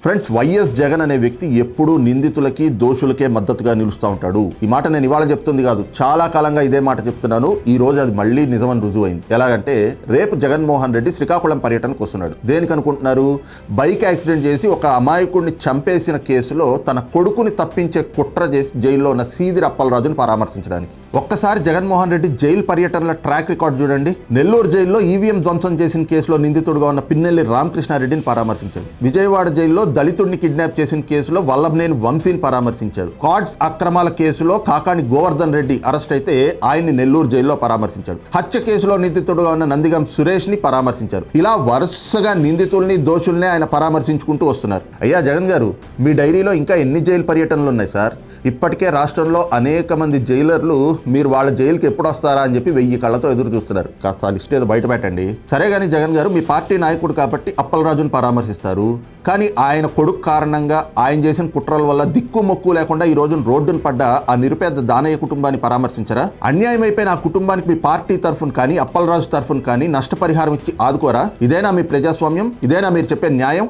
Friends, YS Jagan అనే వ్యక్తి ఎప్పుడూ నిందితులకి దోషులకే మద్దతుగా నిలుస్తూ ఉంటాడు. ఈ మాట నేను ఇవాళ చెప్తుంది కాదు, చాలా కాలంగా ఇదే మాట చెప్తున్నాను. ఈ రోజు అది మళ్ళీ నిజమని రుజువైంది. ఎలాగంటే రేపు జగన్మోహన్ రెడ్డి శ్రీకాకుళం పర్యటనకు వస్తున్నాడు. దేనికి అనుకుంటున్నారు? బైక్ యాక్సిడెంట్ చేసి ఒక అమాయకుడిని చంపేసిన కేసులో తన కొడుకుని తప్పించే కుట్ర చేసి జైల్లో ఉన్న సీదిరి అప్పలరాజుని పరామర్శించడానికి. ఒక్కసారి జగన్మోహన్ రెడ్డి జైలు పర్యటనల ట్రాక్ రికార్డ్ చూడండి. నెల్లూరు జైల్లో ఈవీఎం ధ్వంసం చేసిన కేసులో నిందితుడుగా ఉన్న పిన్నెల్లి రామకృష్ణారెడ్డిని పరామర్శించాడు. విజయవాడ జైల్లో దళితుడిని కిడ్నాప్ చేసిన కేసులో వల్లభనేని వంశీని పరామర్శించారు. కార్డ్స్ అక్రమాల కేసులో కాకాని గోవర్ధన్ రెడ్డి అరెస్ట్ అయితే ఆయన్ని నెల్లూరు జైల్లో పరామర్శించాడు. హత్య కేసులో నిందితుడుగా ఉన్న నందిగం సురేష్ ని పరామర్శించారు. ఇలా వరుసగా నిందితుల్ని దోషుల్ని ఆయన పరామర్శించుకుంటూ వస్తున్నారు. అయ్యా జగన్ గారు, మీ డైరీలో ఇంకా ఎన్ని జైలు పర్యటనలు ఉన్నాయి సార్? ఇప్పటికే రాష్ట్రంలో అనేక మంది జైలర్లు మీరు వాళ్ళ జైలుకి ఎప్పుడు వస్తారా అని చెప్పి 1000 కళ్ళతో ఎదురు చూస్తున్నారు. కాస్త లిస్ట్ ఏదో బయట పెట్టండి. సరే కానీ జగన్ గారు, మీ పార్టీ నాయకుడు కాబట్టి అప్పలరాజును పరామర్శిస్తారు. కానీ ఆయన కొడుకు కారణంగా ఆయన చేసిన కుట్రల వల్ల దిక్కు మొక్కు లేకుండా ఈ రోజున రోడ్డును పడ్డ ఆ నిరుపేద దానయ్య కుటుంబాన్ని పరామర్శించరా? అన్యాయం అయిపోయిన ఆ కుటుంబానికి మీ పార్టీ తరఫున కానీ అప్పలరాజు తరఫున కానీ నష్టపరిహారం ఇచ్చి ఆదుకోరా? ఇదేనా మీ ప్రజాస్వామ్యం? ఇదేనా మీరు చెప్పే న్యాయం?